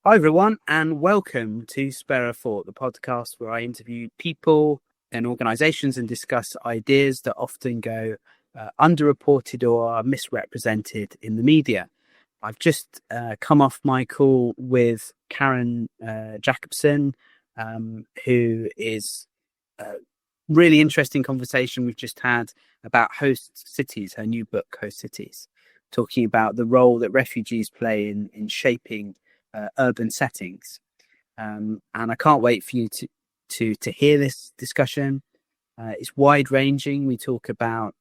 Hi, everyone, and welcome to Spare a Thought, the podcast where I interview people and organizations and discuss ideas that often go underreported or are misrepresented in the media. I've just come off my call with Karen Jacobsen, who is a really interesting conversation we've just had about host cities, her new book, Host Cities, talking about the role that refugees play in shaping urban settings, and I can't wait for you to hear this discussion. It's wide ranging. We talk about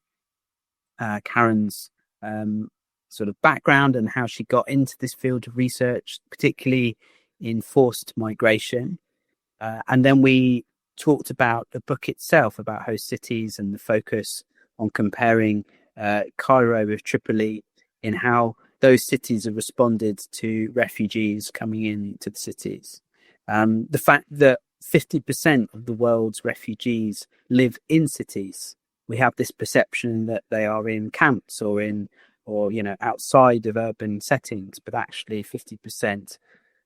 Karen's sort of background and how she got into this field of research, particularly in forced migration, and then we talked about the book itself, about host cities, and the focus on comparing Cairo with Tripoli in how those cities have responded to refugees coming into the cities. The fact that 50% of the world's refugees live in cities. We have this perception that they are in camps or outside of urban settings, but actually 50%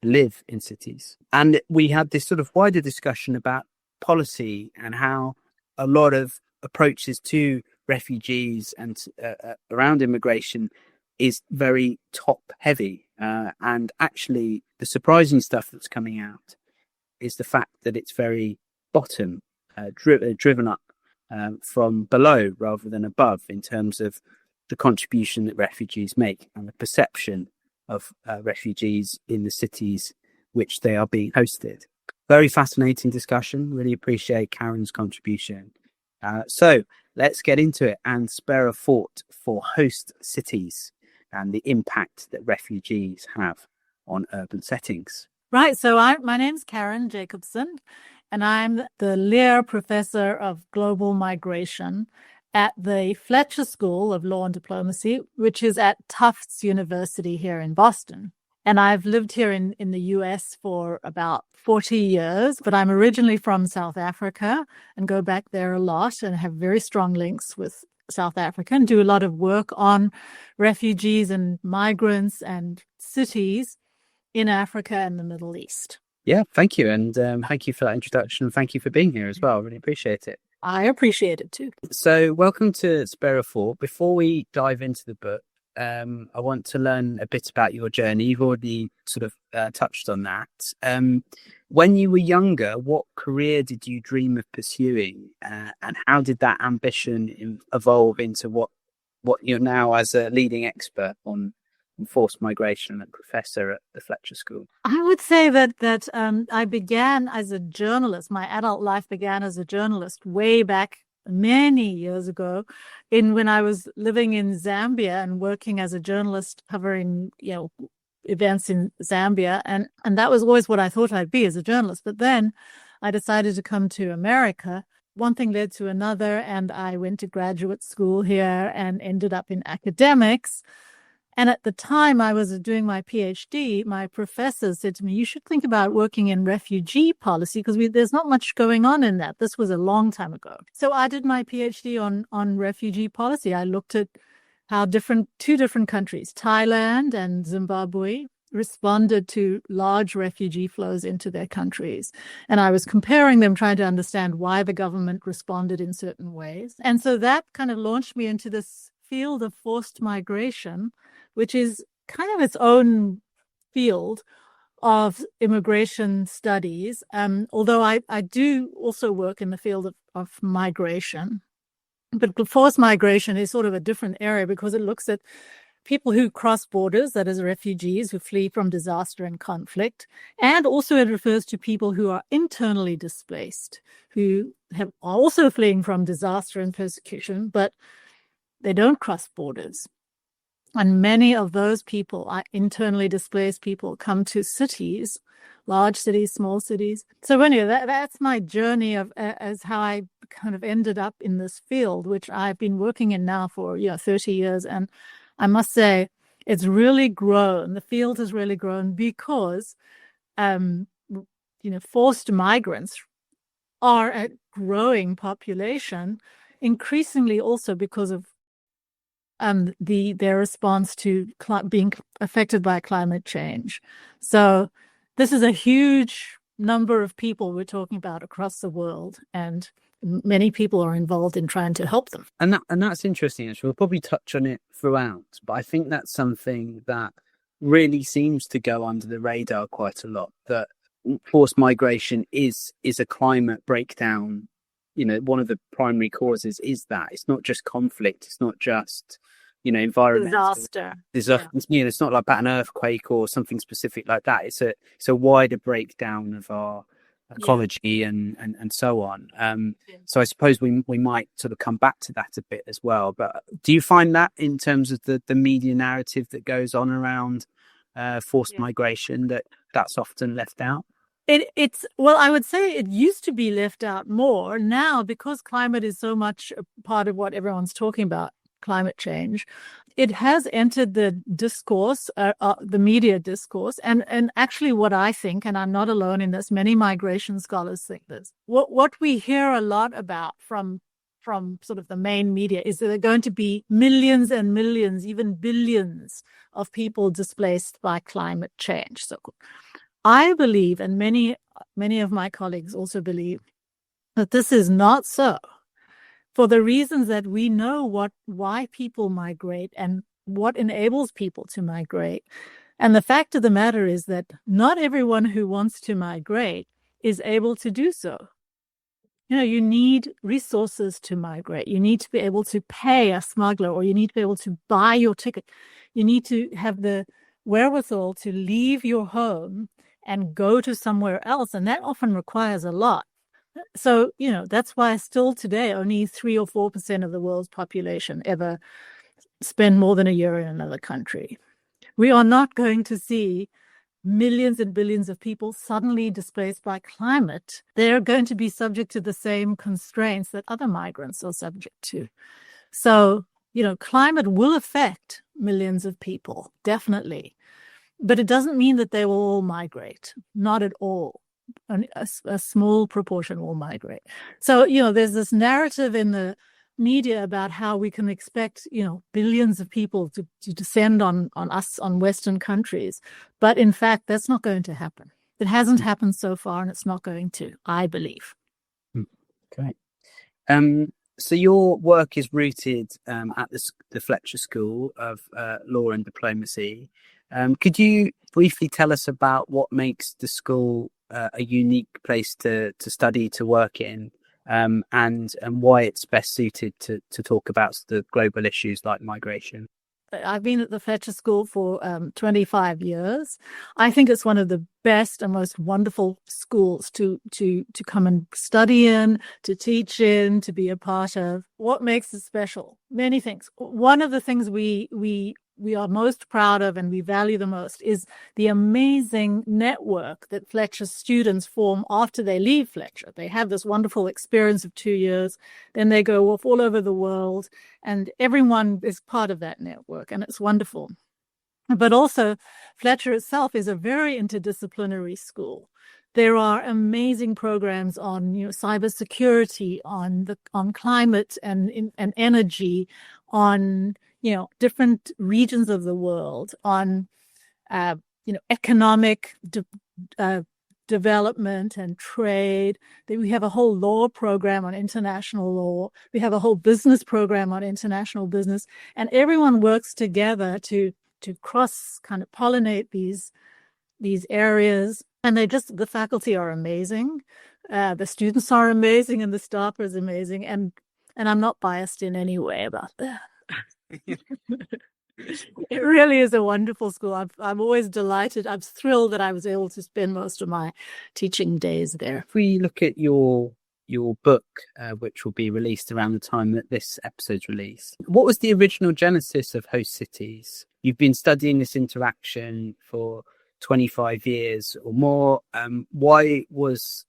live in cities. And we had this sort of wider discussion about policy and how a lot of approaches to refugees and around immigration is very top heavy, and actually the surprising stuff that's coming out is the fact that it's very bottom driven up from below rather than above in terms of the contribution that refugees make and the perception of refugees in the cities which they are being hosted. Very fascinating discussion. Really appreciate Karen's contribution. So let's get into it and spare a thought for host cities and the impact that refugees have on urban settings. Right. So my name's Karen Jacobsen, and I'm the Leir Professor of Global Migration at the Fletcher School of Law and Diplomacy, which is at Tufts University here in Boston. And I've lived here in the US for about 40 years, but I'm originally from South Africa and go back there a lot and have very strong links with South Africa and do a lot of work on refugees and migrants and cities in Africa and the Middle East. Yeah, thank you. And thank you for that introduction. And thank you for being here as well. Really appreciate it. I appreciate it too. So welcome to Spare a Thought. Before we dive into the book, I want to learn a bit about your journey. You've already sort of touched on that. When you were younger, what career did you dream of pursuing, and how did that ambition evolve into what you're now as a leading expert on forced migration and professor at the Fletcher School? I would say that I began as a journalist. My adult life began as a journalist way back many years ago, when I was living in Zambia and working as a journalist covering, events in Zambia. And that was always what I thought I'd be as a journalist. But then I decided to come to America. One thing led to another, and I went to graduate school here and ended up in academics. And at the time I was doing my PhD, my professor said to me, you should think about working in refugee policy because there's not much going on in that. This was a long time ago. So I did my PhD on refugee policy. I looked at how two different countries, Thailand and Zimbabwe, responded to large refugee flows into their countries. And I was comparing them, trying to understand why the government responded in certain ways. And so that kind of launched me into this field of forced migration, which is kind of its own field of immigration studies, although I do also work in the field of migration. But forced migration is sort of a different area because it looks at people who cross borders, that is refugees who flee from disaster and conflict. And also it refers to people who are internally displaced, who are also fleeing from disaster and persecution, but they don't cross borders. And many of those people are internally displaced people come to cities, large cities, small cities. So anyway, that's my journey as how I kind of ended up in this field, which I've been working in now for 30 years. And I must say, it's really grown. The field has really grown because, forced migrants are a growing population, increasingly also because of their response to being affected by climate change. So this is a huge number of people we're talking about across the world, and many people are involved in trying to help them. And that's interesting, actually. We'll probably touch on it throughout, but I think that's something that really seems to go under the radar quite a lot, that forced migration is a climate breakdown. One of the primary causes is that it's not just conflict, it's not just environmental disaster. It's not like about an earthquake or something specific like that. It's a wider breakdown of our ecology and so on. So I suppose we might sort of come back to that a bit as well. But do you find that in terms of the media narrative that goes on around forced migration, that's often left out? It's well, I would say it used to be left out more. Now, because climate is so much a part of what everyone's talking about, climate change, it has entered the discourse, the media discourse, and actually what I think, and I'm not alone in this, many migration scholars think this, what we hear a lot about from sort of the main media is that there are going to be millions and millions, even billions of people displaced by climate change. So I believe, and many of my colleagues also believe, that this is not so, for the reasons that we know why people migrate and what enables people to migrate. And the fact of the matter is that not everyone who wants to migrate is able to do so. You need resources to migrate. You need to be able to pay a smuggler, or you need to be able to buy your ticket. You need to have the wherewithal to leave your home and go to somewhere else. And that often requires a lot. So, that's why still today only 3 or 4% of the world's population ever spend more than a year in another country. We are not going to see millions and billions of people suddenly displaced by climate. They're going to be subject to the same constraints that other migrants are subject to. So, climate will affect millions of people, definitely. But it doesn't mean that they will all migrate. Not at all. A small proportion will migrate. So, there's this narrative in the media about how we can expect, billions of people to descend on us, on Western countries. But in fact, that's not going to happen. It hasn't happened so far, and it's not going to, I believe. Okay. So your work is rooted at the Fletcher School of Law and Diplomacy. Could you briefly tell us about what makes the school a unique place to study, to work in, and why it's best suited to talk about the global issues like migration? I've been at the Fletcher School for 25 years. I think it's one of the best and most wonderful schools to come and study in, to teach in, to be a part of. What makes it special? Many things. One of the things we are most proud of and we value the most is the amazing network that Fletcher students form after they leave Fletcher. They have this wonderful experience of 2 years, then they go off all over the world, and everyone is part of that network, and it's wonderful. But also, Fletcher itself is a very interdisciplinary school. There are amazing programs on cybersecurity, on climate and energy, on different regions of the world, on economic development and trade. We have a whole law program on international law. We have a whole business program on international business, and everyone works together to cross kind of pollinate these areas. And the faculty are amazing, the students are amazing, and the staff is amazing. And I'm not biased in any way about that. It really is a wonderful school. I'm always delighted. I'm thrilled that I was able to spend most of my teaching days there. If we look at your book, which will be released around the time that this episode's released, what was the original genesis of Host Cities? You've been studying this interaction for 25 years or more. Why was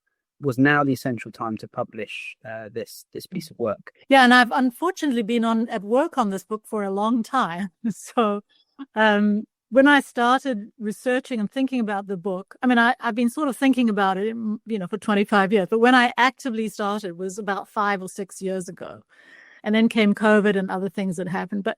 now the essential time to publish this piece of work? Yeah, and I've unfortunately been at work on this book for a long time. So when I started researching and thinking about the book, I've been sort of thinking about it, for 25 years. But when I actively started was about 5 or 6 years ago. And then came COVID and other things that happened. But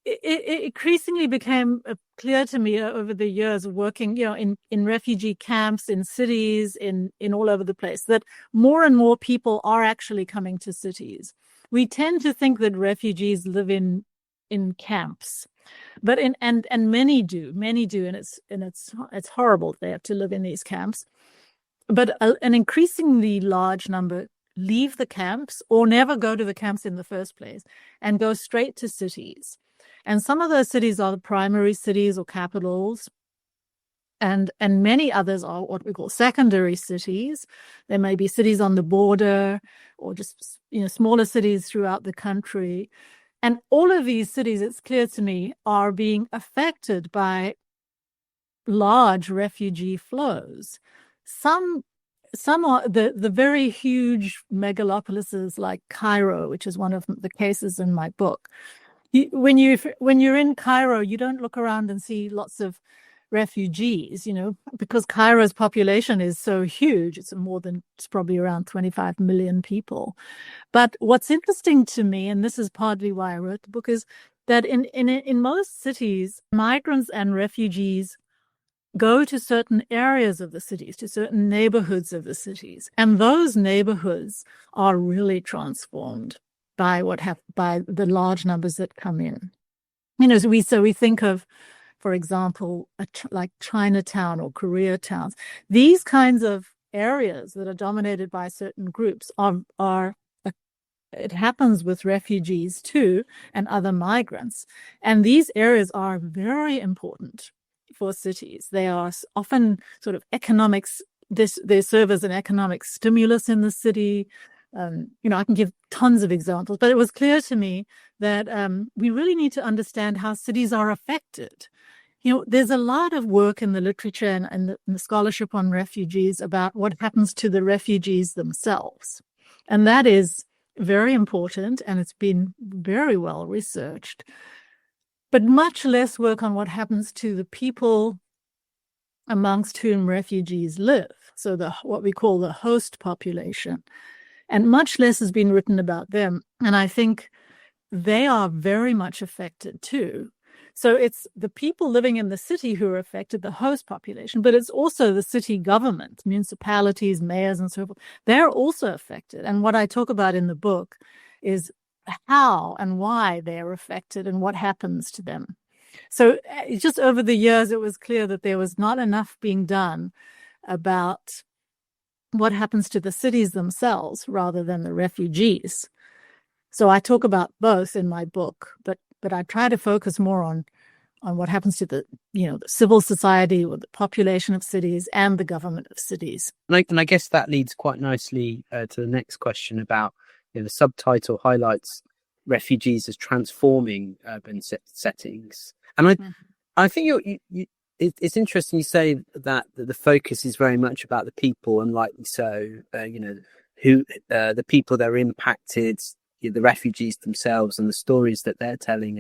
it increasingly became clear to me over the years of working, in refugee camps, in cities, in all over the place, that more and more people are actually coming to cities. We tend to think that refugees live in camps, but and many do, and it's horrible they have to live in these camps. But an increasingly large number leave the camps or never go to the camps in the first place and go straight to cities. And some of those cities are the primary cities or capitals, and many others are what we call secondary cities. There may be cities on the border or just smaller cities throughout the country. And all of these cities, it's clear to me, are being affected by large refugee flows. Some are the very huge megalopolises like Cairo, which is one of the cases in my book. When you're in Cairo, you don't look around and see lots of refugees, because Cairo's population is so huge. It's probably around 25 million people. But what's interesting to me, and this is partly why I wrote the book, is that in most cities, migrants and refugees go to certain areas of the cities, to certain neighborhoods of the cities, and those neighborhoods are really transformed by by the large numbers that come in. So we think of, for example, like Chinatown or Koreatowns. These kinds of areas that are dominated by certain groups it happens with refugees too and other migrants, and these areas are very important for cities. They are often sort of economics. They serve as an economic stimulus in the city. I can give tons of examples, but it was clear to me that we really need to understand how cities are affected. There's a lot of work in the literature and the scholarship on refugees about what happens to the refugees themselves. And that is very important, and it's been very well researched. But much less work on what happens to the people amongst whom refugees live. So what we call the host population. And much less has been written about them. And I think they are very much affected too. So it's the people living in the city who are affected, the host population, but it's also the city government, municipalities, mayors, and so forth. They're also affected. And what I talk about in the book is how and why they're affected and what happens to them. So just over the years, it was clear that there was not enough being done about what happens to the cities themselves rather than the refugees. So I talk about both in my book, but I try to focus more on what happens to the civil society or the population of cities and the government of cities. And I guess that leads quite nicely to the next question about the subtitle highlights refugees as transforming urban settings. And I think it's interesting you say that the focus is very much about the people, and rightly so. Who the people that are impacted, the refugees themselves, and the stories that they're telling,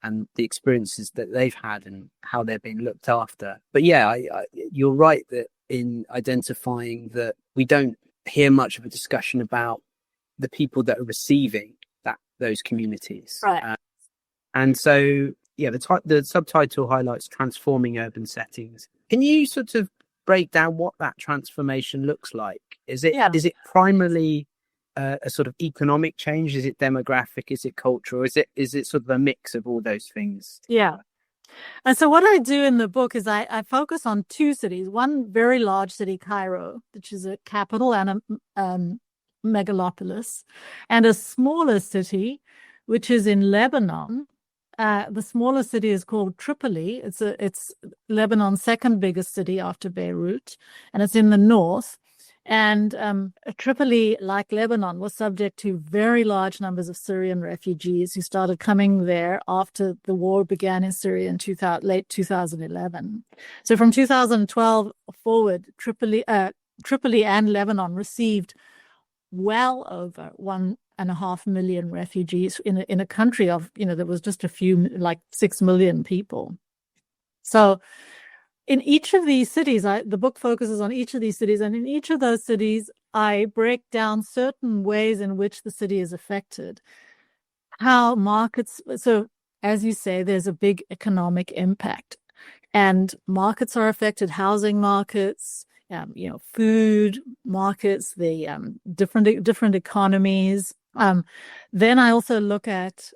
and the experiences that they've had, and how they're being looked after. But you're right that in identifying that we don't hear much of a discussion about the people that are receiving those communities, right? And so. The subtitle highlights transforming urban settings. Can you sort of break down what that transformation looks like? Is it primarily a sort of economic change? Is it demographic? Is it cultural? Is it sort of a mix of all those things? Yeah. And so what I do in the book is I focus on two cities. One very large city, Cairo, which is a capital and a megalopolis, and a smaller city, which is in Lebanon. The smaller city is called Tripoli. It's Lebanon's second biggest city after Beirut, and it's in the north. And Tripoli, like Lebanon, was subject to very large numbers of Syrian refugees who started coming there after the war began in Syria in late 2011. So from 2012 forward, Tripoli and Lebanon received well over 1.5 million refugees in a country of, there was just a few, like 6 million people. So in each of these cities, the book focuses on each of these cities, and in each of those cities, I break down certain ways in which the city is affected. How markets, so as you say, there's a big economic impact. And markets are affected, housing markets, food markets, the different economies. Then I also look at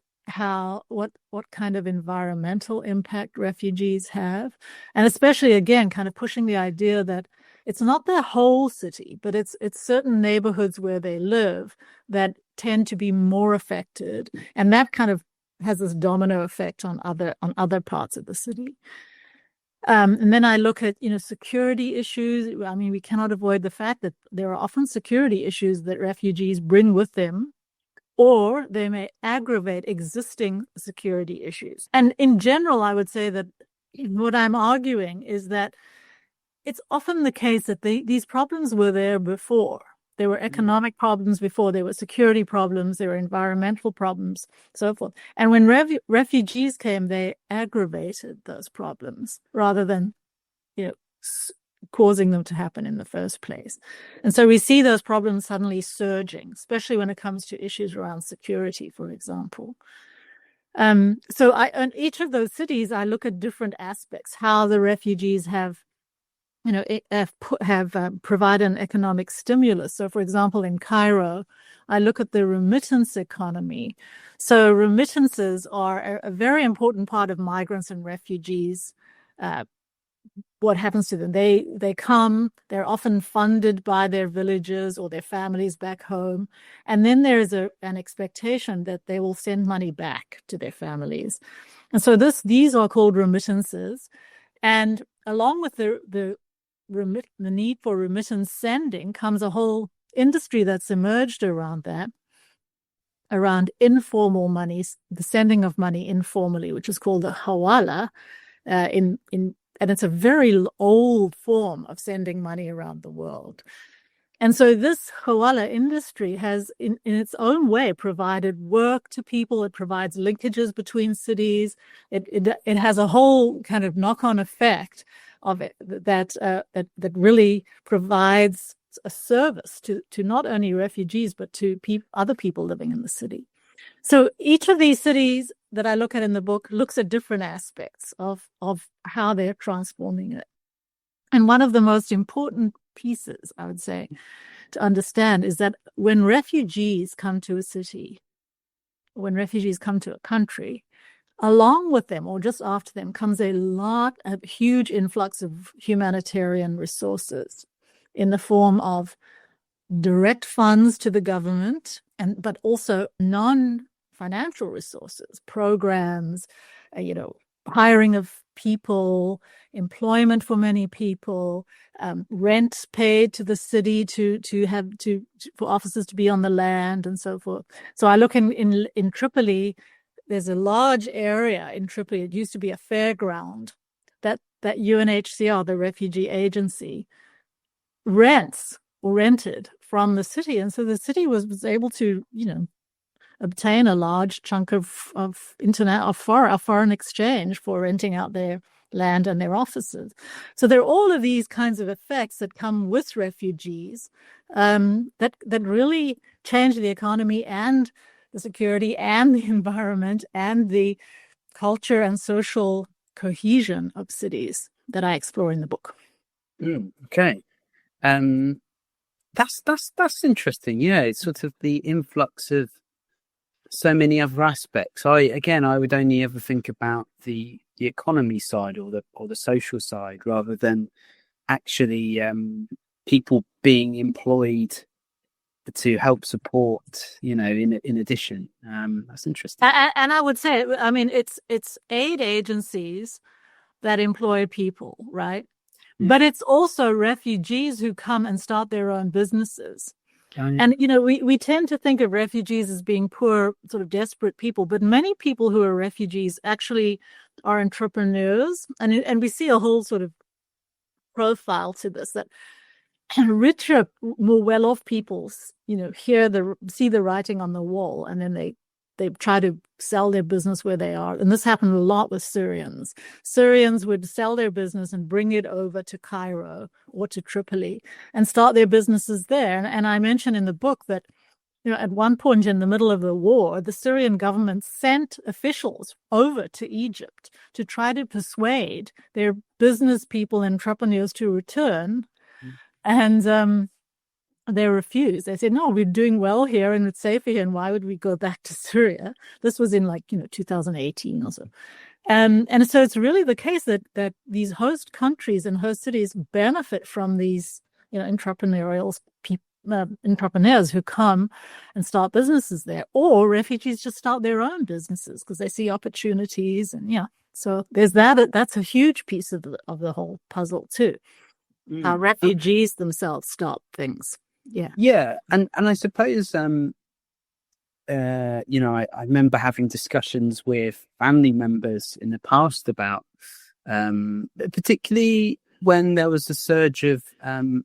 what kind of environmental impact refugees have, and especially again, kind of pushing the idea that it's not their whole city, but it's certain neighborhoods where they live that tend to be more affected, and that kind of has this domino effect on other parts of the city. And then I look at, security issues. I mean, we cannot avoid the fact that there are often security issues that refugees bring with them, or they may aggravate existing security issues. And in general, I would say that what I'm arguing is that it's often the case that these problems were there before. There were economic problems before, there were security problems, there were environmental problems, so forth. And when refugees came, they aggravated those problems rather than, causing them to happen in the first place. And so we see those problems suddenly surging, especially when it comes to issues around security, for example. So in each of those cities, I look at different aspects, how the refugees have provide an economic stimulus. So, for example, in Cairo, I look at the remittance economy. So remittances are a very important part of migrants and refugees. What happens to them? They come, they're often funded by their villages or their families back home. And then there is an expectation that they will send money back to their families. And so these are called remittances. And along with the need for remittance sending comes a whole industry that's emerged around that, around informal money, the sending of money informally, which is called the hawala, and it's a very old form of sending money around the world. And so this hawala industry has, in its own way, provided work to people. It provides linkages between cities. It has a whole kind of knock-on effect of it that really provides a service to not only refugees but to other people living in the city. So each of these cities that I look at in the book looks at different aspects of how they're transforming it. And one of the most important pieces, I would say, to understand is that when refugees come to a city, when refugees come to a country, along with them or just after them comes a huge influx of humanitarian resources in the form of direct funds to the government, but also non-financial resources, programs, hiring of people, employment for many people, rent paid to the city for officers to be on the land, and so forth. So I look in Tripoli. There's a large area in Tripoli. It used to be a fairground that UNHCR, the refugee agency, rented from the city, and so the city was able to obtain a large chunk of foreign exchange for renting out their land and their offices. So there are all of these kinds of effects that come with refugees that really change the economy and the security and the environment and the culture and social cohesion of cities that I explore in the book. Okay. That's interesting. Yeah, it's sort of the influx of so many other aspects. I would only ever think about the economy side or the social side rather than actually people being employed to help support, in addition. That's interesting. And I would say, I mean, it's aid agencies that employ people, right? Yeah. But it's also refugees who come and start their own businesses. Oh, yeah. And, we tend to think of refugees as being poor, sort of desperate people, but many people who are refugees actually are entrepreneurs. And we see a whole sort of profile to this, that richer, more well-off people, see the writing on the wall, and then they try to sell their business where they are. And this happened a lot with Syrians. Syrians would sell their business and bring it over to Cairo or to Tripoli and start their businesses there. And I mention in the book that At one point in the middle of the war, the Syrian government sent officials over to Egypt to try to persuade their business people and entrepreneurs to return. And they refused. They said, no, we're doing well here and it's safer here. And why would we go back to Syria? This was in 2018 or so. And so it's really the case that these host countries and host cities benefit from these, entrepreneurial entrepreneurs who come and start businesses there, or refugees just start their own businesses because they see opportunities. And so there's that. That's a huge piece of the whole puzzle too. How refugees themselves start things. Yeah. And I suppose, I remember having discussions with family members in the past about, particularly when there was a surge of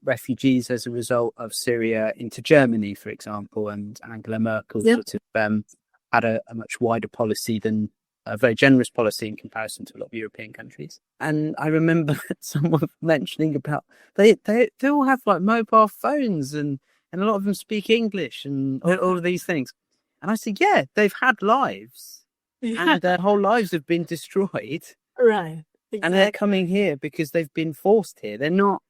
refugees as a result of Syria into Germany, for example, and Angela Merkel sort of had a much wider policy than a very generous policy in comparison to a lot of European countries. And I remember someone mentioning about they all have mobile phones and a lot of them speak English and all of these things. And I said, yeah, they've had lives and their whole lives have been destroyed. Right. Exactly. And they're coming here because they've been forced here. They're not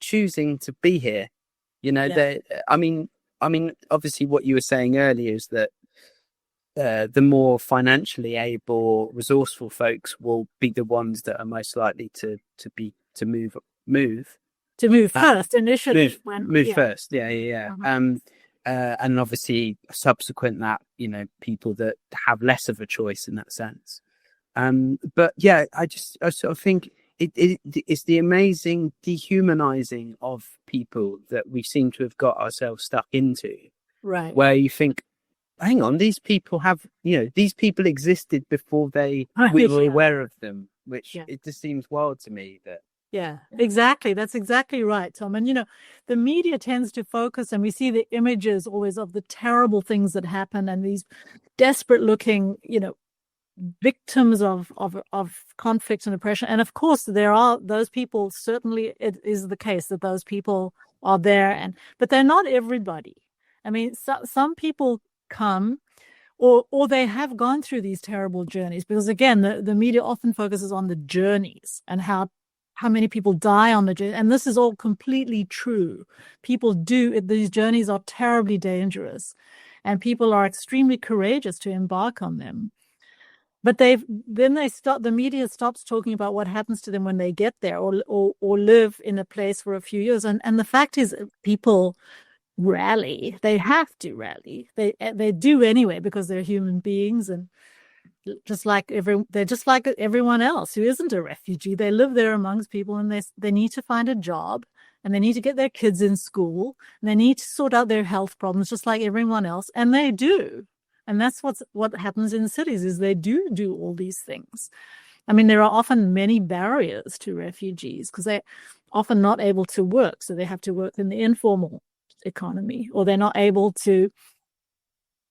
choosing to be here. I mean, obviously what you were saying earlier is that the more financially able, resourceful folks will be the ones that are most likely to move first initially. Move first. Yeah. And obviously subsequent that, people that have less of a choice in that sense. But yeah, I sort of think it's the amazing dehumanizing of people that we seem to have got ourselves stuck into. Right. Where you think, hang on, these people existed before we were aware of them, which it just seems wild to me that. Yeah, exactly. That's exactly right, Tom. And, the media tends to focus, and we see the images always of the terrible things that happen and these desperate looking, victims of conflict and oppression. And of course, there are those people. Certainly it is the case that those people are there, but they're not everybody. I mean, some people come or they have gone through these terrible journeys, because again, the media often focuses on the journeys and how many people die on the journey. And this is all completely true. People these journeys are terribly dangerous and people are extremely courageous to embark on them. But the media stops talking about what happens to them when they get there or live in a place for a few years. And the fact is, people rally. They have to rally. They do anyway, because they're human beings, and they're just like everyone else who isn't a refugee. They live there amongst people, and they need to find a job, and they need to get their kids in school, and they need to sort out their health problems just like everyone else, and they do. And that's what happens in cities, is they do all these things. I mean, there are often many barriers to refugees because they're often not able to work. So they have to work in the informal economy, or they're not able to,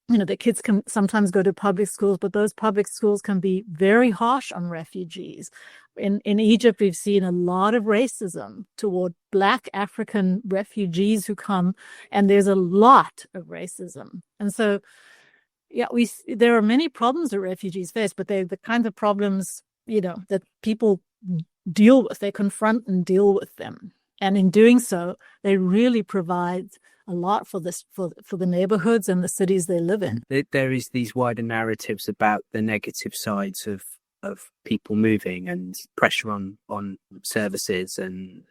the kids can sometimes go to public schools, but those public schools can be very harsh on refugees. In Egypt, we've seen a lot of racism toward Black African refugees who come, and there's a lot of racism. And so, there are many problems that refugees face, but they're the kinds of problems, that people deal with. They confront and deal with them. And in doing so, they really provide a lot for the neighborhoods and the cities they live in. There is these wider narratives about the negative sides of people moving and pressure on services, and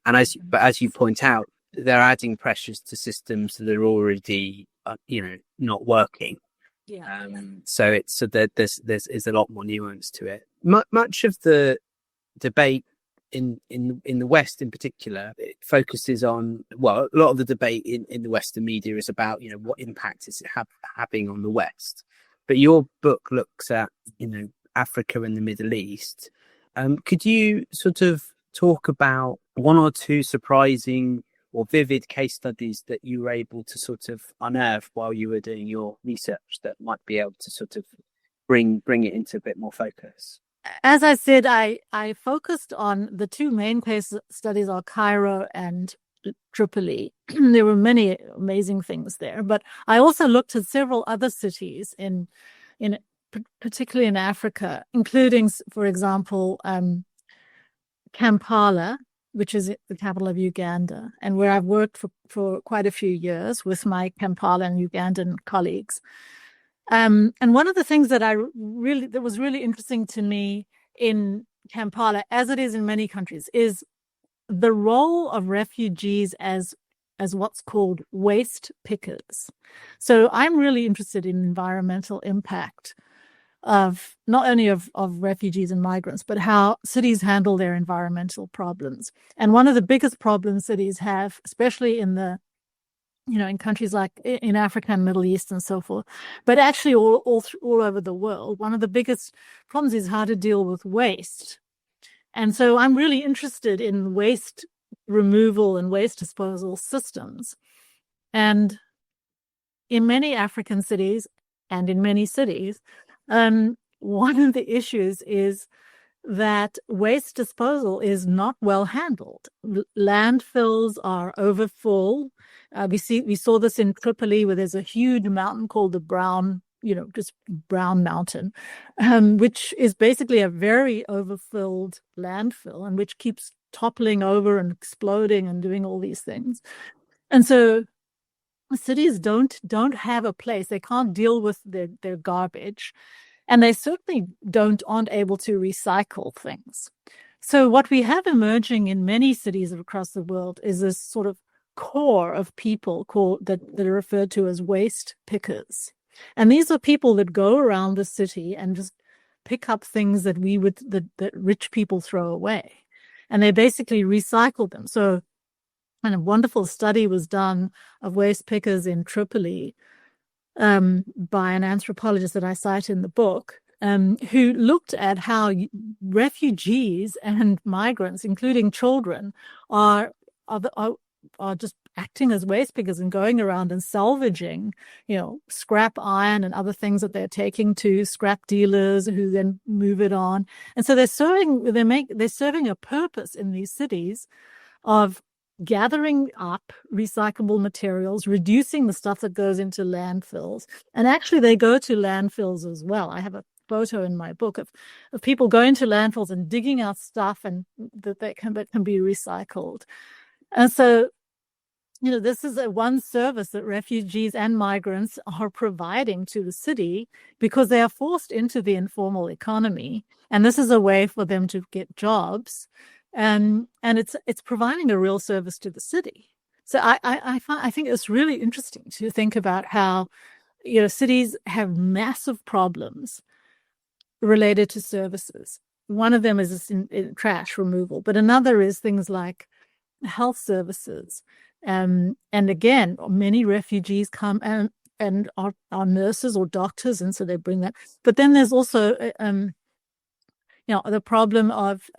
as you point out, they're adding pressures to systems that are already not working. So there's a lot more nuance to it. Much of the debate in the West in particular, it focuses on, a lot of the debate in the Western media is about what impact is it having on the West, but your book looks at Africa and the Middle East. Could you sort of talk about one or two surprising or vivid case studies that you were able to sort of unearth while you were doing your research that might be able to sort of bring it into a bit more focus? As I said, I focused on the two main case studies are Cairo and Tripoli. There were many amazing things there, but I also looked at several other cities in particularly in Africa, including, for example, Kampala, which is the capital of Uganda, and where I've worked for quite a few years with my Kampala and Ugandan colleagues. And one of the things that was really interesting to me in Kampala, as it is in many countries, is the role of refugees as what's called waste pickers. So I'm really interested in environmental impact of not only of refugees and migrants, but how cities handle their environmental problems. And one of the biggest problems cities have, especially in in countries like in Africa and Middle East and so forth, but actually all over the world, one of the biggest problems is how to deal with waste. And so I'm really interested in waste removal and waste disposal systems. And in many African cities and in many cities, one of the issues is that waste disposal is not well handled. Landfills are overfull. We saw this in Tripoli, where there's a huge mountain called the Brown Mountain, which is basically a very overfilled landfill, and which keeps toppling over and exploding and doing all these things. And so cities don't have a place. They can't deal with their garbage, and they certainly aren't able to recycle things. So what we have emerging in many cities across the world is this sort of core of people that are referred to as waste pickers. And these are people that go around the city and just pick up things that that rich people throw away, and they basically recycle them. So, and a wonderful study was done of waste pickers in Tripoli by an anthropologist that I cite in the book, who looked at how refugees and migrants, including children, are just acting as waste pickers and going around and salvaging, scrap iron and other things that they're taking to scrap dealers who then move it on. And so they're serving a purpose in these cities of gathering up recyclable materials, reducing the stuff that goes into landfills. And actually they go to landfills as well. I have a photo in my book of people going to landfills and digging out stuff and that can be recycled. And so, this is one service that refugees and migrants are providing to the city because they are forced into the informal economy. And this is a way for them to get jobs. And it's providing a real service to the city. So I think it's really interesting to think about how, cities have massive problems related to services. One of them is in trash removal, but another is things like health services. And again, many refugees come and are nurses or doctors, and so they bring that. But then there's also, the problem of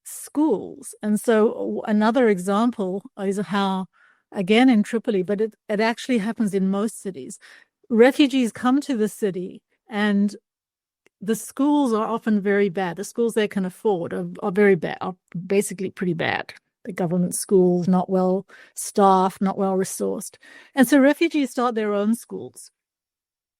schools. And so another example is how, again in Tripoli, but it actually happens in most cities, refugees come to the city and the schools are often very bad. The schools they can afford are very bad, are basically pretty bad. The government schools, not well staffed, not well resourced. And so refugees start their own schools.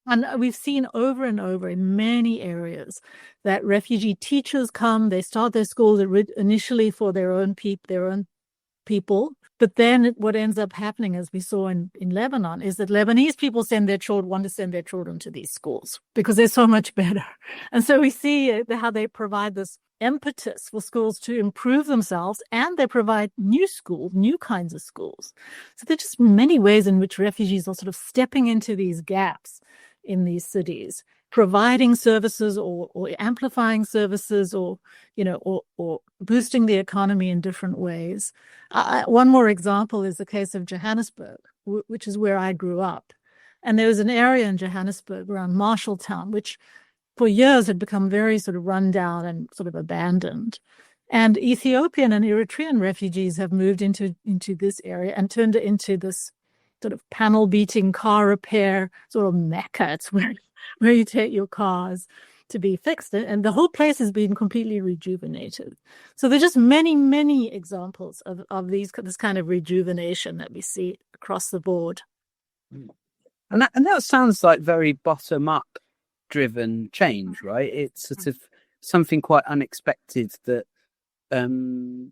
And we've seen over and over in many areas that refugee teachers come, they start their schools initially for their own people. But then what ends up happening, as we saw in Lebanon, is that Lebanese people want to send their children to these schools because they're so much better. And so we see how they provide this impetus for schools to improve themselves, and they provide new kinds of schools. So there's just many ways in which refugees are sort of stepping into these gaps in these cities, providing services or amplifying services or boosting the economy in different ways. One more example is the case of Johannesburg, which is where I grew up. And there was an area in Johannesburg around Marshalltown, which for years had become very sort of run down and sort of abandoned. And Ethiopian and Eritrean refugees have moved into this area and turned it into this sort of panel beating car repair sort of mecca. It's where you take your cars. to be fixed, and the whole place has been completely rejuvenated. So there's just many, many examples of this kind of rejuvenation that we see across the board. And that sounds like very bottom-up driven change, right? It's sort of something quite unexpected that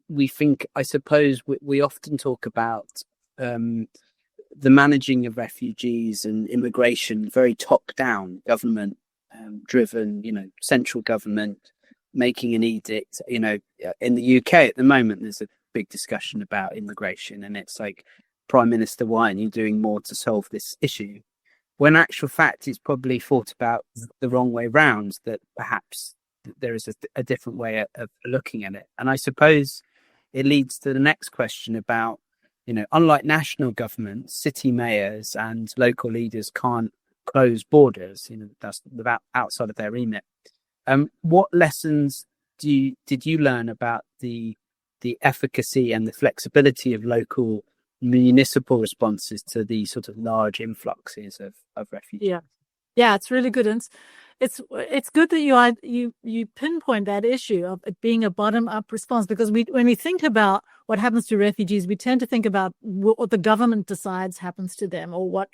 we think, I suppose, we often talk about the managing of refugees and immigration, very top-down government driven, central government making an edict. In the UK at the moment, there's a big discussion about immigration, and it's like, Prime Minister, why aren't you doing more to solve this issue? When actual fact, it's probably thought about the wrong way round, that perhaps there is a different way of looking at it. And I suppose it leads to the next question about, unlike national governments, city mayors and local leaders can't close borders. That's outside of their remit. What lessons did you learn about the efficacy and the flexibility of local municipal responses to these sort of large influxes of refugees? Yeah, it's really good. And it's good that you pinpoint that issue of it being a bottom-up response, because when we think about what happens to refugees, we tend to think about what the government decides happens to them, or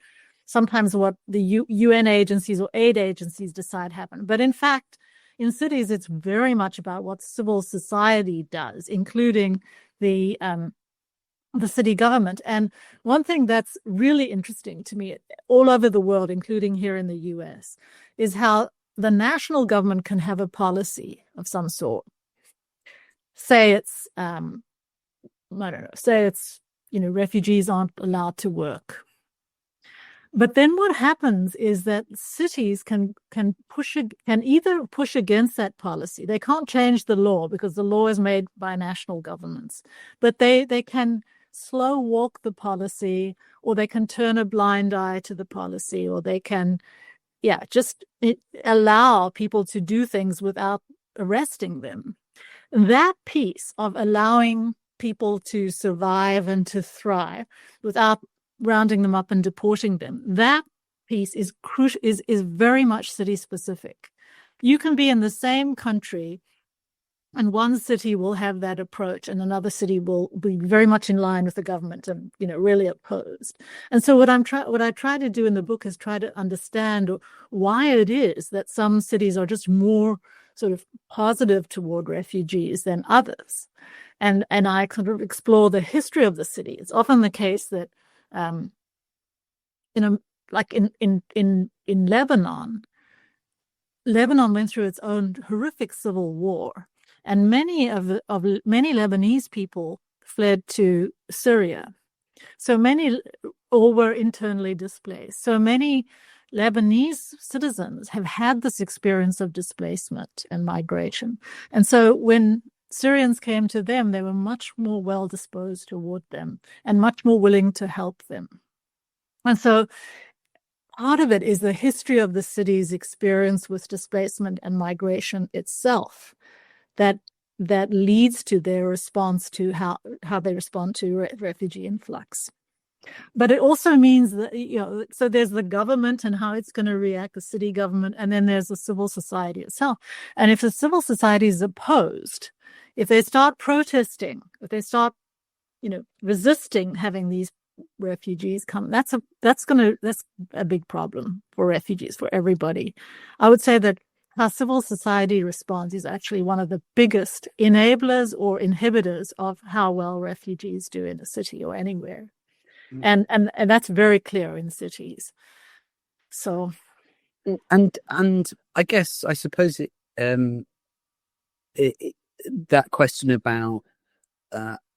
sometimes what the UN agencies or aid agencies decide happen. But in fact, in cities, it's very much about what civil society does, including the city government. And one thing that's really interesting to me all over the world, including here in the US, is how the national government can have a policy of some sort. Say it's, refugees aren't allowed to work. But then what happens is that cities can either push against that policy. They can't change the law because the law is made by national governments, but they can slow walk the policy, or they can turn a blind eye to the policy, or they can just allow people to do things without arresting them. That piece of allowing people to survive and to thrive without rounding them up and deporting them, that piece is crucial, is very much city specific. You can be in the same country and one city will have that approach and another city will be very much in line with the government and really opposed. And so what I try to do in the book is try to understand why it is that some cities are just more sort of positive toward refugees than others. And I kind of explore the history of the city. It's often the case that like in Lebanon went through its own horrific civil war, and many Lebanese people fled to Syria. So many, or were internally displaced. So many Lebanese citizens have had this experience of displacement and migration. And so when Syrians came to them, they were much more well disposed toward them and much more willing to help them. And so part of it is the history of the city's experience with displacement and migration itself that leads to their response to how they respond to refugee influx. But it also means that, so there's the government and how it's going to react, the city government, and then there's the civil society itself. And if the civil society is opposed, if they start protesting, if they start, resisting having these refugees come, that's a big problem for refugees, for everybody. I would say that how civil society responds is actually one of the biggest enablers or inhibitors of how well refugees do in a city or anywhere. And that's very clear in cities. So, and I suppose that question about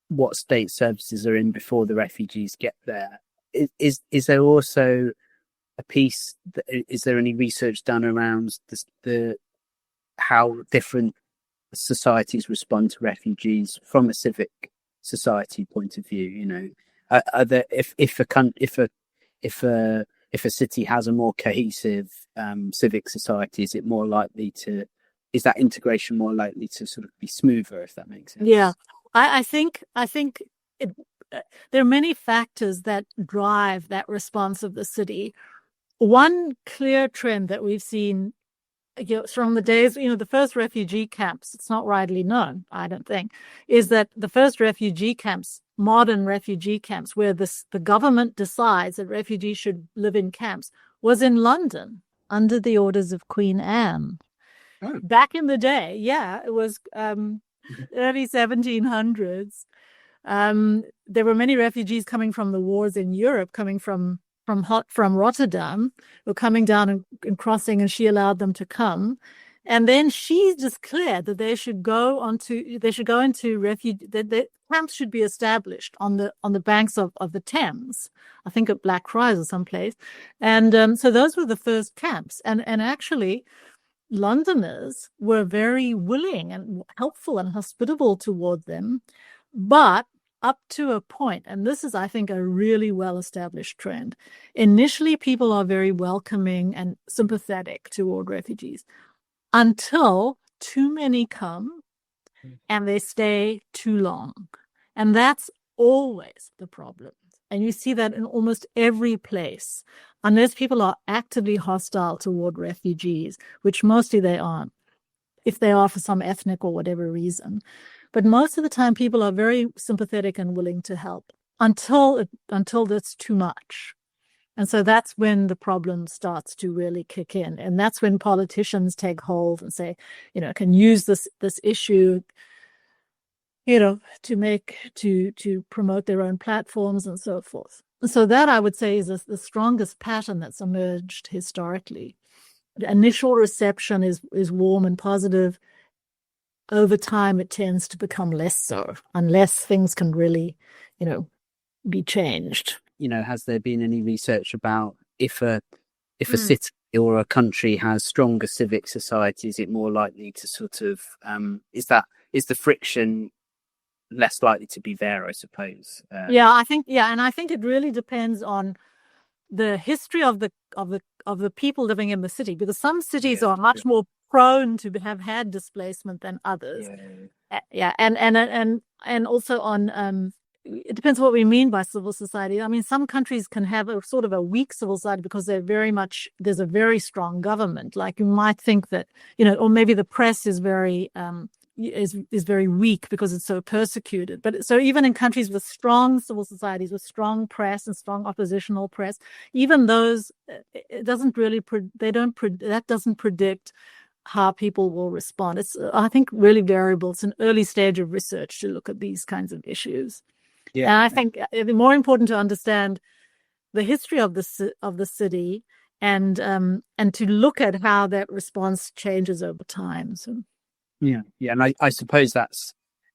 what state services are in before the refugees get there, is there also a piece? Is there any research done around how different societies respond to refugees from a civic society point of view? Are there, if a city has a more cohesive civic society, is that integration more likely to sort of be smoother, if that makes sense? Yeah, I think there are many factors that drive that response of the city. One clear trend that we've seen from the days, the first refugee camps, it's not widely known, I don't think, is that the first refugee camps, modern refugee camps, where the government decides that refugees should live in camps, was in London under the orders of Queen Anne. Oh. Back in the day, yeah, it was early 1700s. There were many refugees coming from the wars in Europe, coming from Rotterdam, were coming down and crossing, and she allowed them to come. And then she declared that they should go into refuge, that the camps should be established on the banks of the Thames, I think at Blackfriars or someplace. And so those were the first camps. And actually, Londoners were very willing and helpful and hospitable toward them, but up to a point, and this is, I think, a really well-established trend. Initially, people are very welcoming and sympathetic toward refugees until too many come and they stay too long. And that's always the problem. And you see that in almost every place, unless people are actively hostile toward refugees, which mostly they aren't, if they are for some ethnic or whatever reason. But most of the time, people are very sympathetic and willing to help until that's too much. And so that's when the problem starts to really kick in. And that's when politicians take hold and say, can use this issue, to promote their own platforms and so forth. So that, I would say, is the strongest pattern that's emerged historically. The initial reception is warm and positive. Over time, it tends to become less so, unless things can really, be changed. Has there been any research about if a city or a country has stronger civic society, is it more likely to sort of is the friction less likely to be there, I suppose? I think it really depends on the history of the people living in the city, because some cities are much more prone to have had displacement than others. And also on it depends what we mean by civil society. I mean, some countries can have a sort of a weak civil society because there's a very strong government. Like, you might think that, or maybe the press is very very weak because it's so persecuted. But so even in countries with strong civil societies, with strong press and strong oppositional press, even those, it doesn't really that doesn't predict how people will respond. It's, I think, really variable. It's an early stage of research to look at these kinds of issues. And I think it's more important to understand the history of the city and to look at how that response changes over time. So. And I suppose that's,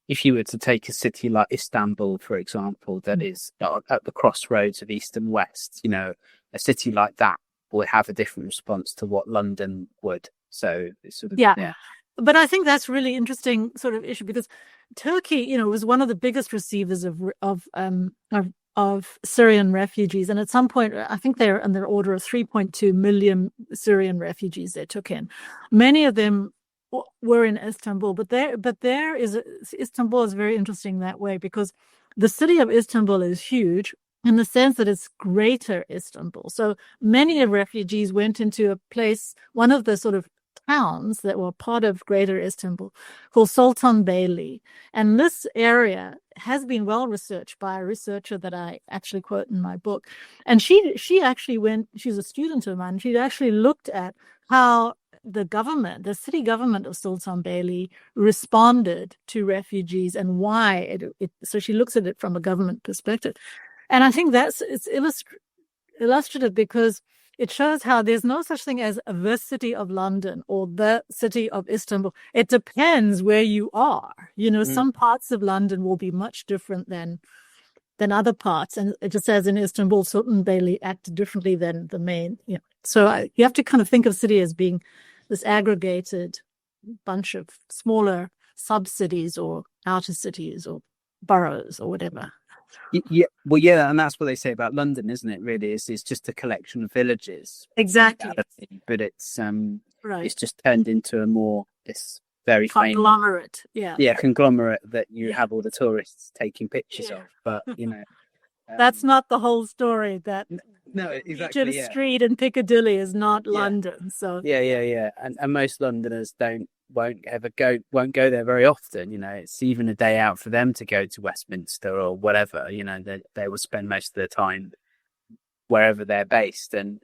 if you were to take a city like Istanbul, for example, that is at the crossroads of East and West, a city like that would have a different response to what London would. So it's sort of, But I think that's really interesting sort of issue, because Turkey, was one of the biggest receivers of Syrian refugees, and at some point, I think they're in the order of 3.2 million Syrian refugees they took in. Many of them were in Istanbul, but Istanbul is very interesting that way, because the city of Istanbul is huge in the sense that it's Greater Istanbul. So many of refugees went into a place, one of the sort of towns that were part of Greater Istanbul, called Sultanbeyli. And this area has been well researched by a researcher that I actually quote in my book. And she actually she's a student of mine, she actually looked at how the city government of Sultanbeyli responded to refugees and why so she looks at it from a government perspective. And I think it's illustrative, because it shows how there's no such thing as the city of London or the city of Istanbul. It depends where you are. Some parts of London will be much different than other parts. And it just says in Istanbul, Sultanbeyli acted differently than the main. So you have to kind of think of city as being this aggregated bunch of smaller sub-cities or outer cities or boroughs or whatever. And that's what they say about London, isn't it? Really, it's just a collection of villages. Exactly. But it's it's just turned into a more this very conglomerate. Conglomerate that you have all the tourists taking pictures of. But That's not the whole story. That No, exactly. Regent Street in Piccadilly is not Yeah. London. So Yeah. And most Londoners won't go there very often. It's even a day out for them to go to Westminster or whatever. They will spend most of their time wherever they're based. And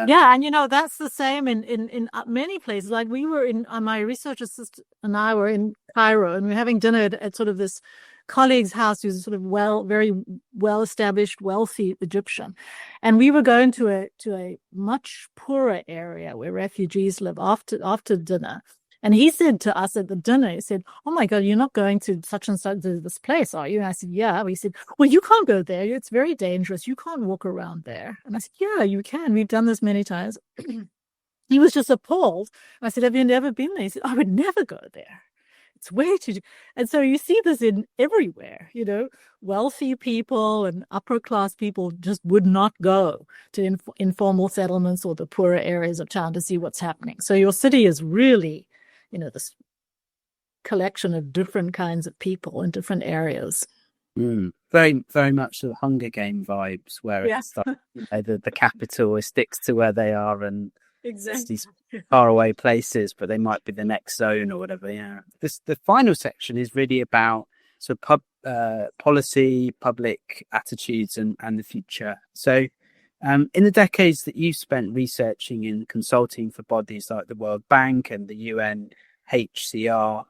yeah, and that's the same in many places. Like we were my research assistant and I were in Cairo, and we were having dinner at sort of this colleague's house who's sort of very well established, wealthy Egyptian, and we were going to a much poorer area where refugees live after dinner. And he said to us at the dinner, he said, "Oh my God, you're not going to such and such this place, are you?" And I said, "Yeah." He said, "Well, you can't go there. It's very dangerous. You can't walk around there." And I said, "Yeah, you can. We've done this many times." He was just appalled. I said, "Have you never been there?" He said, "I would never go there. It's way too..." And so you see this in everywhere, wealthy people and upper class people just would not go to informal settlements or the poorer areas of town to see what's happening. So your city is really this collection of different kinds of people in different areas. Very, very much the Hunger Game vibes, where it's like, the capital sticks to where they are, and exactly these faraway places, but they might be the next zone or whatever. Yeah. The final section is really about policy, public attitudes, and the future. So, in the decades that you've spent researching and consulting for bodies like the World Bank and the UNHCR,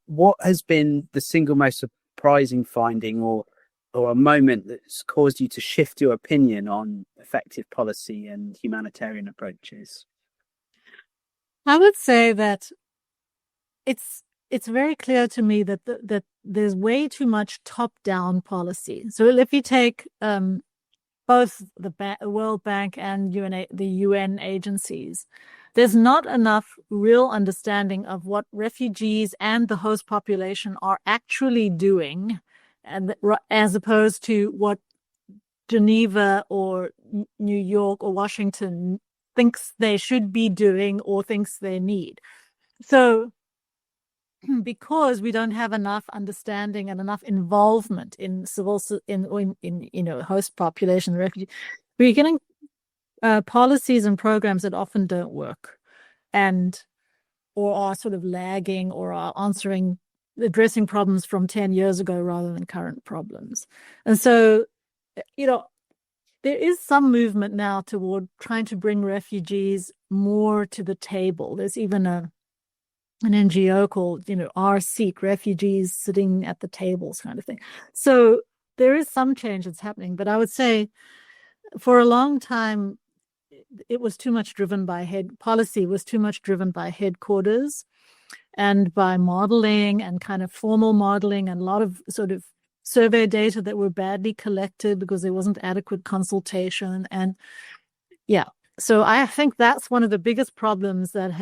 what has been the single most surprising finding or a moment that's caused you to shift your opinion on effective policy and humanitarian approaches? I would say that it's very clear to me that that there's way too much top-down policy. So if you take both the World Bank and the UN agencies, there's not enough real understanding of what refugees and the host population are actually doing, and as opposed to what Geneva or New York or Washington thinks they should be doing or thinks they need. So because we don't have enough understanding and enough involvement in host population refugee, we're getting policies and programs that often don't work, or are sort of lagging, or are addressing problems from 10 years ago rather than current problems. And so, there is some movement now toward trying to bring refugees more to the table. There's even an NGO called, Our Seat, Refugees Sitting at the Tables kind of thing. So there is some change that's happening, but I would say for a long time, it was too much driven by policy was too much driven by headquarters and by modeling and kind of formal modeling, and a lot of sort of survey data that were badly collected because there wasn't adequate consultation. And so I think that's one of the biggest problems that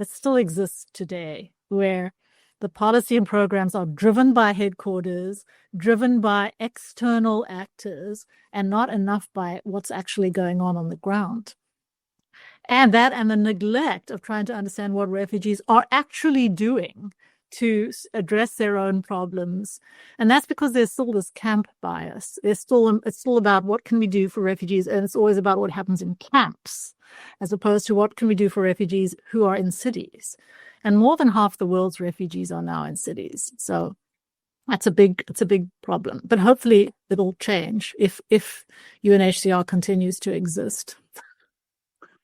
still exists today, where the policy and programs are driven by headquarters, driven by external actors, and not enough by what's actually going on the ground. And the neglect of trying to understand what refugees are actually doing to address their own problems. And that's because there's still this camp bias. It's still about what can we do for refugees, and it's always about what happens in camps, as opposed to what can we do for refugees who are in cities. And more than half the world's refugees are now in cities. So it's a big problem. But hopefully it'll change if UNHCR continues to exist.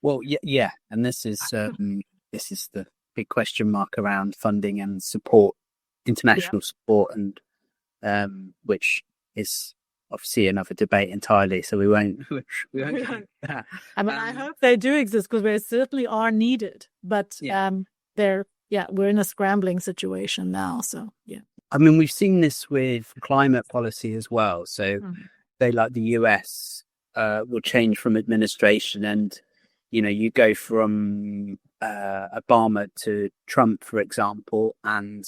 Well, yeah, and this is the big question mark around funding and support, international support, and which is obviously another debate entirely. So we won't. I mean, I hope they do exist, because they certainly are needed. But we're in a scrambling situation now. So I mean, we've seen this with climate policy as well. So they, like the US, will change from administration, and you go from Obama to Trump, for example, and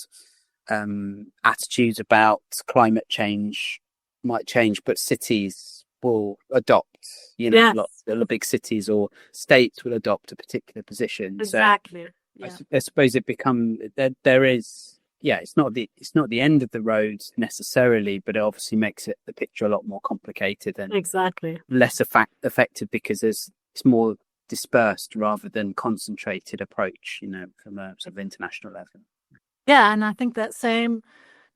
attitudes about climate change might change, but cities will adopt. Lots of big cities or states will adopt a particular position. Exactly. So I suppose it there is it's not the end of the road necessarily, but it obviously makes the picture a lot more complicated and Exactly. less effective because it's more dispersed rather than concentrated approach, from a sort of international level. Yeah, and I think that same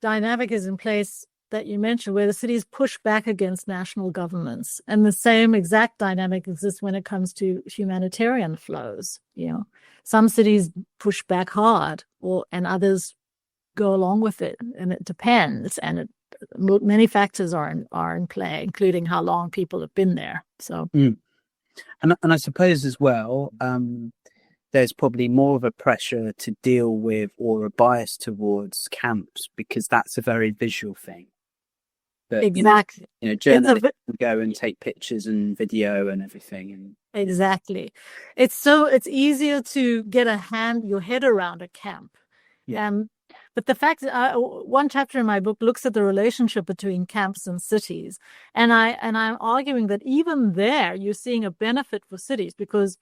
dynamic is in place that you mentioned, where the cities push back against national governments, and the same exact dynamic exists when it comes to humanitarian flows. Some cities push back hard, and others go along with it, and it depends. And many factors are in play, including how long people have been there. So, and I suppose as well, there's probably more of a pressure to deal with or a bias towards camps because that's a very visual thing. But, exactly. Journalists can go and take pictures and video and everything. Exactly. It's easier to get your head around a camp. Yeah. But the fact that one chapter in my book looks at the relationship between camps and cities. And I'm arguing that even there, you're seeing a benefit for cities because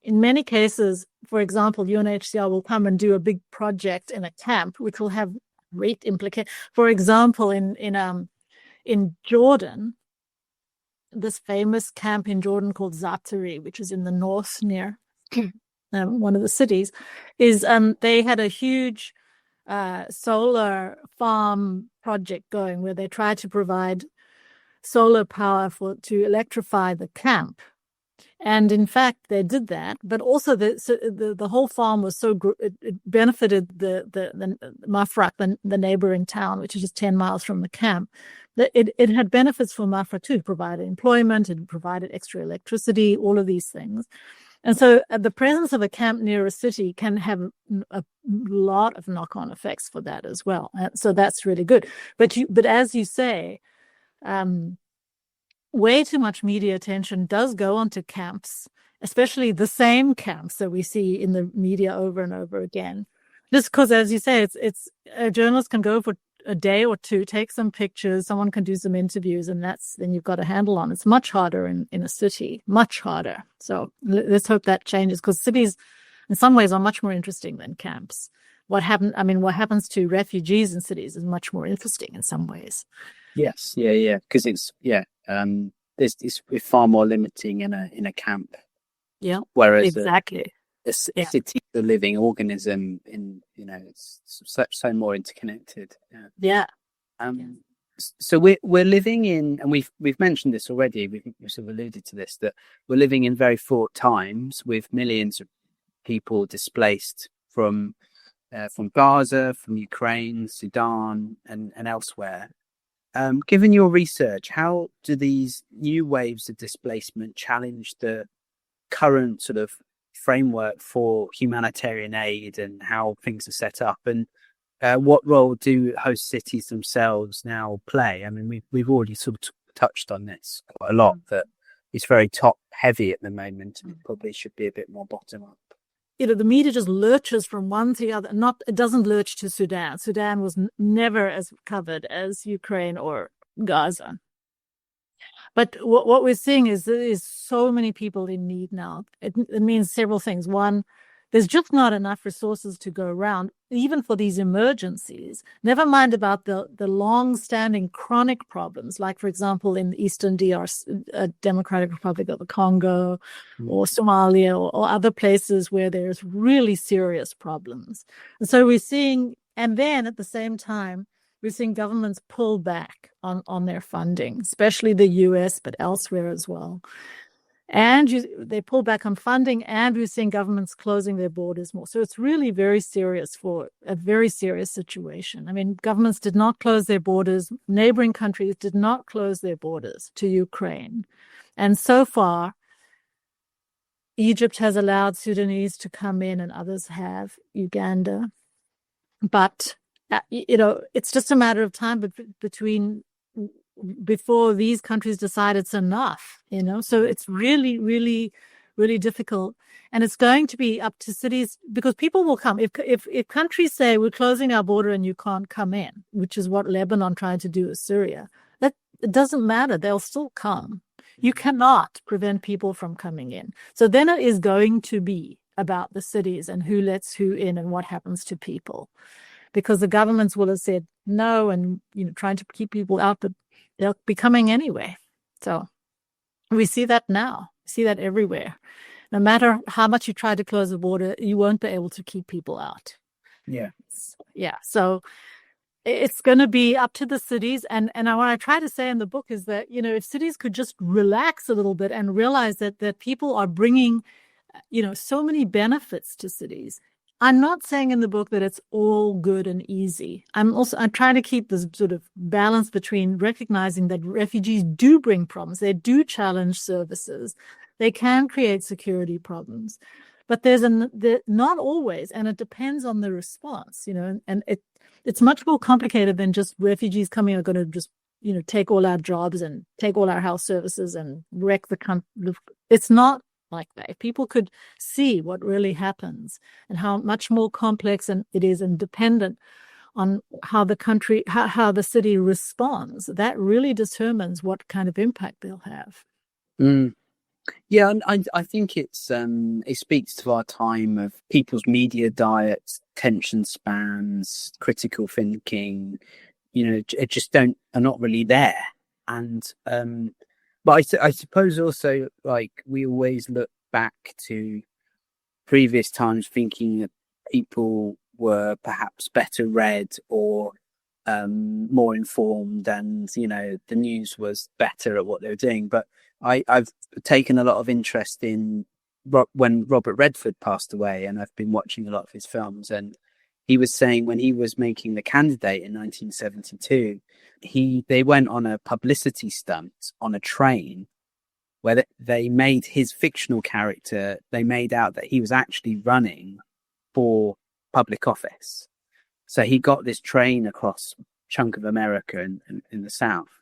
in many cases, for example, UNHCR will come and do a big project in a camp, which will have great implications. For example, in Jordan, this famous camp in Jordan called Zaatari, which is in the north near one of the cities, is they had a huge solar farm project going where they tried to provide solar power to electrify the camp. And in fact, they did that, but also the whole farm was it benefited the Mafraq, the neighboring town, which is just 10 miles from the camp. It had benefits for Mafraq too. It provided employment, it provided extra electricity, all of these things. And so the presence of a camp near a city can have a lot of knock-on effects for that as well. So that's really good. But as you say, way too much media attention does go onto camps, especially the same camps that we see in the media over and over again. Just because, as you say, it's a journalist can go for a day or two, take some pictures, someone can do some interviews, and then you've got a handle on it. It's much harder in a city, much harder. So let's hope that changes, because cities in some ways are much more interesting than camps. What happens to refugees in cities is much more interesting in some ways. Yes, yeah, because it's far more limiting in a camp. Yeah, whereas exactly. A city, the living organism, it's so more interconnected. Yeah. So we're living in, and we've mentioned this already. We've sort of alluded to this, that we're living in very fraught times with millions of people displaced from Gaza, from Ukraine, Sudan, and elsewhere. Given your research, how do these new waves of displacement challenge the current sort of framework for humanitarian aid and how things are set up, and what role do host cities themselves now play? I mean, we've already sort of touched on this quite a lot, that it's very top heavy at the moment, and it probably should be a bit more bottom up. The media just lurches from one to the other. It doesn't lurch to Sudan. Sudan was never as covered as Ukraine or Gaza. But what we're seeing is there is so many people in need now. It means several things. One, there's just not enough resources to go around, even for these emergencies. Never mind about the long-standing chronic problems, like, for example, in the Eastern Democratic Republic of the Congo, or Somalia, or other places where there's really serious problems. And so we're seeing, and then at the same time, we're seeing governments pull back on their funding, especially the US, but elsewhere as well. And they pull back on funding, and we're seeing governments closing their borders more. So it's really very serious, for a very serious situation. I mean, governments did not close their borders. Neighboring countries did not close their borders to Ukraine. And so far, Egypt has allowed Sudanese to come in, and others have, Uganda. But it's just a matter of time before these countries decide it's enough, so it's really, really, really difficult. And it's going to be up to cities, because people will come. If countries say we're closing our border and you can't come in, which is what Lebanon tried to do with Syria, that it doesn't matter. They'll still come. You cannot prevent people from coming in. So then it is going to be about the cities and who lets who in and what happens to people. because the governments will have said no and, trying to keep people out, but they'll be coming anyway. So we see that now. We see that everywhere. No matter how much you try to close the border, you won't be able to keep people out. Yeah. Yeah. So it's going to be up to the cities. And what I try to say in the book is that, if cities could just relax a little bit and realize that people are bringing, so many benefits to cities. I'm not saying in the book that it's all good and easy. I'm trying to keep this sort of balance between recognizing that refugees do bring problems. They do challenge services. They can create security problems. But there's not always, and it depends on the response, and it's much more complicated than just refugees coming are going to just, take all our jobs and take all our health services and wreck the country. It's not like that. If people could see what really happens and how much more complex it is and dependent on how the country, how the city responds, that really determines what kind of impact they'll have. Yeah, and I think it speaks to our time of people's media diets, attention spans, critical thinking. It just are not really there. And but I suppose also, like, we always look back to previous times thinking that people were perhaps better read or more informed, and the news was better at what they were doing. But I've taken a lot of interest in when Robert Redford passed away, and I've been watching a lot of his films. And he was saying when he was making The Candidate in 1972, they went on a publicity stunt on a train where they made his fictional character, they made out that he was actually running for public office. So he got this train across a chunk of America in the South.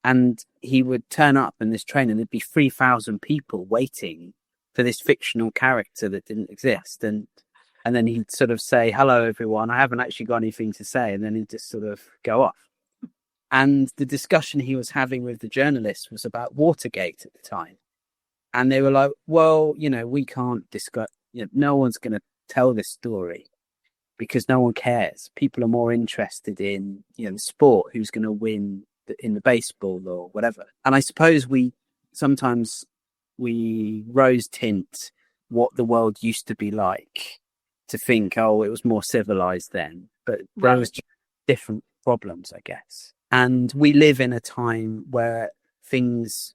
And he would turn up in this train and there'd be 3,000 people waiting for this fictional character that didn't exist. And then he'd sort of say, "Hello, everyone. I haven't actually got anything to say." And then he'd just sort of go off. And the discussion he was having with the journalists was about Watergate at the time. And they were like, "Well, we can't discuss, no one's going to tell this story because no one cares. People are more interested in, the sport, who's going to win in the baseball or whatever." And I suppose we sometimes rose tint what the world used to be like to think, oh, it was more civilized then, but there was just different problems, I guess. And we live in a time where things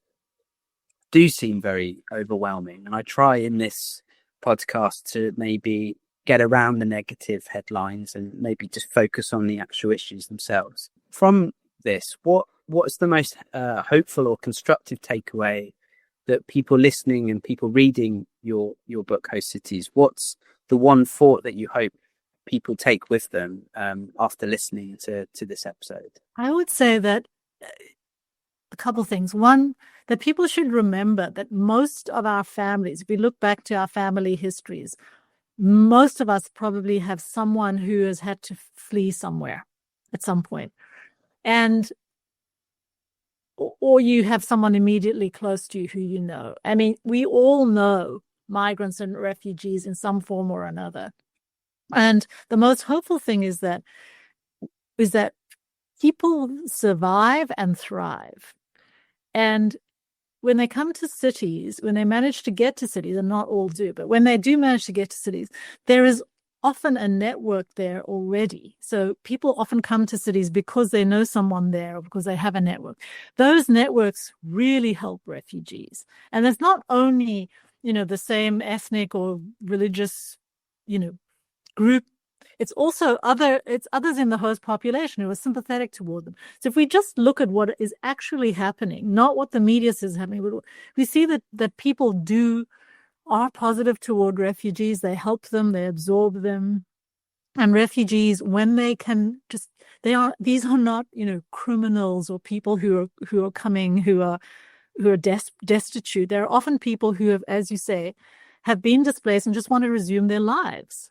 do seem very overwhelming. And I try in this podcast to maybe get around the negative headlines and maybe just focus on the actual issues themselves. From this, what's the most hopeful or constructive takeaway that people listening and people reading your book, Host Cities, what's the one thought that you hope people take with them after listening to this episode? I would say that a couple things. One, that people should remember that most of our families, if we look back to our family histories, most of us probably have someone who has had to flee somewhere at some point. Or you have someone immediately close to you who you know. I mean, we all know migrants and refugees in some form or another. And the most hopeful thing is that people survive and thrive. And when they come to cities, when they manage to get to cities, and not all do, but when they do manage to get to cities, there is often a network there already. So people often come to cities because they know someone there or because they have a network. Those networks really help refugees. And it's not only, the same ethnic or religious, group. It's also others in the host population who are sympathetic toward them. So if we just look at what is actually happening, not what the media says is happening, but we see that people are positive toward refugees. They help them, they absorb them. And refugees, when they can these are not, criminals or people who are coming, who are destitute. They're often people who have, as you say, have been displaced and just want to resume their lives.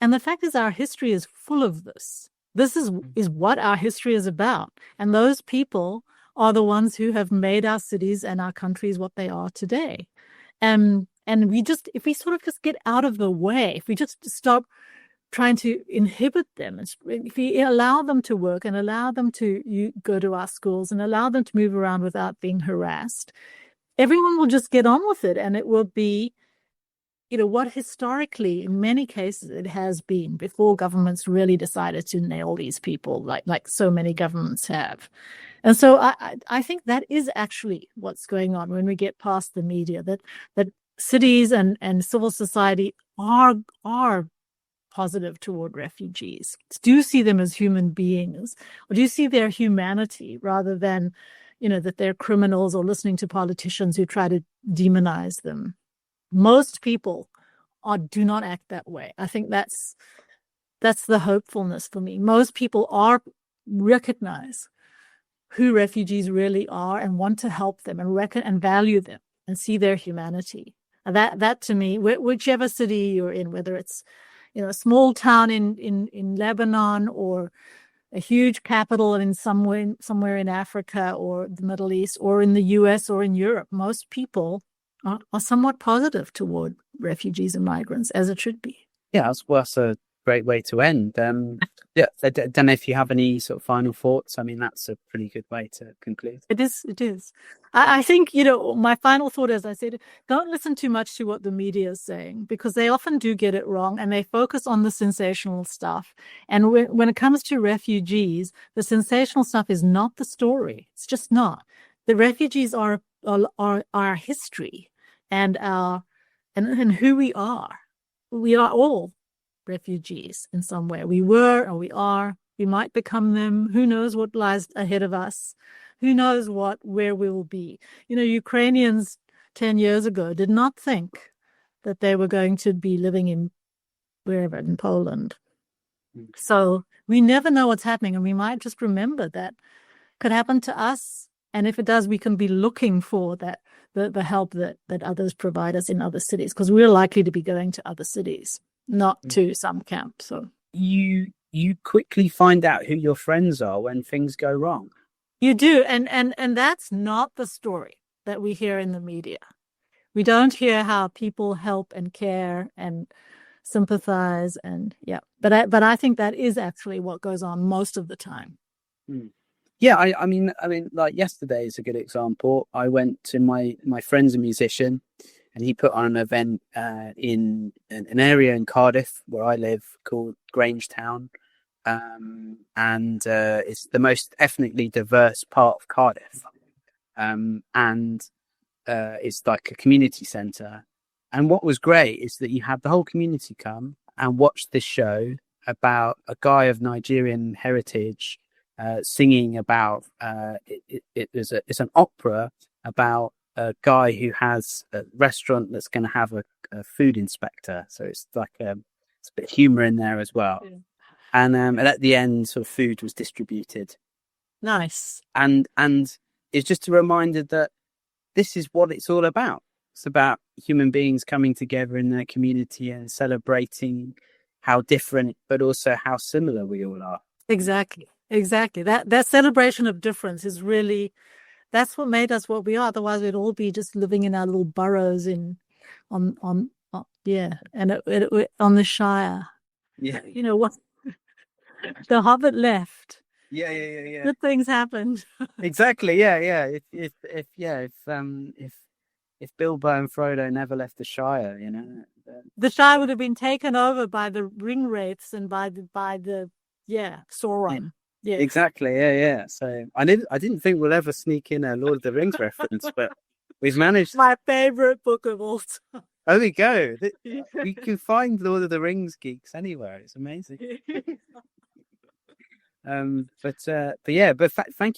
And the fact is, our history is full of this. This is what our history is about. And those people are the ones who have made our cities and our countries what they are today. And if we sort of just get out of the way, if we just stop trying to inhibit them. If we allow them to work and allow them to go to our schools and allow them to move around without being harassed, everyone will just get on with it, and it will be, what historically, in many cases, it has been before governments really decided to nail these people, like so many governments have. And so I think that is actually what's going on when we get past the media, that cities and civil society are positive toward refugees, do see them as human beings, or do see their humanity rather than, that they're criminals, or listening to politicians who try to demonize them. Most people do not act that way. I think that's the hopefulness for me. Most people recognize who refugees really are and want to help them and value them and see their humanity. And that to me, whichever city you're in, whether it's a small town in Lebanon, or a huge capital in somewhere in Africa or the Middle East, or in the US or in Europe, most people are somewhat positive toward refugees and migrants, as it should be. Yeah, that's a great way to end. Yeah, I don't know if you have any sort of final thoughts. I mean, that's a pretty good way to conclude. It is. I think, my final thought, as I said, don't listen too much to what the media is saying, because they often do get it wrong, and they focus on the sensational stuff. And when it comes to refugees, the sensational stuff is not the story. It's just not. The refugees are our history and who we are. We are all refugees in some way. We were, or we are. We might become them. Who knows what lies ahead of us? Who knows where we will be? Ukrainians 10 years ago did not think that they were going to be living in Poland. So we never know what's happening, and we might just remember that could happen to us. And if it does, we can be looking for the help that others provide us in other cities, because we're likely to be going to other cities, not to some camp. So you quickly find out who your friends are when things go wrong. You do, and that's not the story that we hear in the media. We don't hear how people help and care and sympathize, but I think that is actually what goes on most of the time. Yeah, I mean, like yesterday is a good example. I went to my friend's a musician, and he put on an event in an area in Cardiff where I live called Grangetown. And it's the most ethnically diverse part of Cardiff. And it's like a community centre. And what was great is that you had the whole community come and watch this show about a guy of Nigerian heritage singing about it's an opera about a guy who has a restaurant that's going to have a food inspector. So it's like it's a bit of humour in there as well. Yeah. And at the end, sort of food was distributed. Nice. And it's just a reminder that this is what it's all about. It's about human beings coming together in their community and celebrating how different, but also how similar we all are. Exactly. That celebration of difference is really, that's what made us what we are. Otherwise, we'd all be just living in our little burrows and on the Shire. Yeah. What? The Hobbit left. Yeah. Good things happened. Exactly. Yeah. If Bilbo and Frodo never left the Shire, the Shire would have been taken over by the ring wraiths and by the Sauron. Yeah. Exactly. Yeah. So I didn't think we'll ever sneak in a Lord of the Rings reference, but we've managed. My favorite book of all time. Oh, there we go. You can find Lord of the Rings geeks anywhere. It's amazing. Thank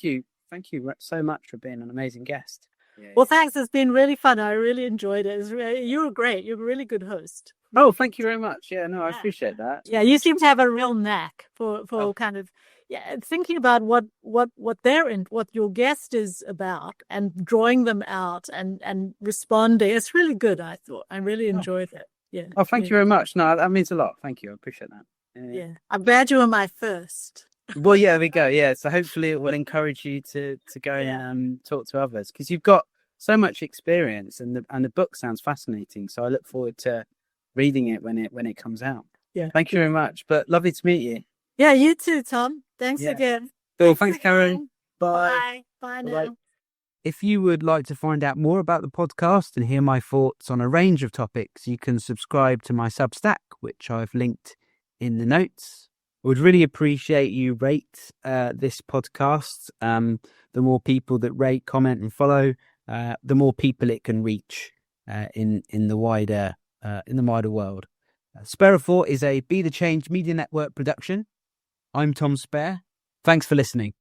you so much for being an amazing guest. Well, thanks. It's been really fun. I really enjoyed it. You were great. You're a really good host. Oh, thank you very much. Yeah, no, I appreciate that. Yeah, you seem to have a real knack for kind of thinking about what your guest is about and drawing them out and responding. It's really good. I thought I really enjoyed it. Yeah. Oh, thank you very much. No, that means a lot. Thank you. I appreciate that. Yeah. I'm glad you were my first. Well, yeah, there we go. Yeah, so hopefully it will encourage you to go and talk to others, because you've got so much experience, and the book sounds fascinating. So I look forward to reading it when it comes out. Yeah. Thank you very much. But lovely to meet you. Yeah, you too, Tom. Thanks Yeah. again. Cool. Thanks, Karen. Bye. Bye Bye-bye. now. If you would like to find out more about the podcast and hear my thoughts on a range of topics, you can subscribe to my Substack, which I've linked in the notes. I would really appreciate you rate this podcast. The more people that rate, comment, and follow, the more people it can reach in the wider world. Spare a Thought is a Be the Change Media Network production. I'm Tom Spare. Thanks for listening.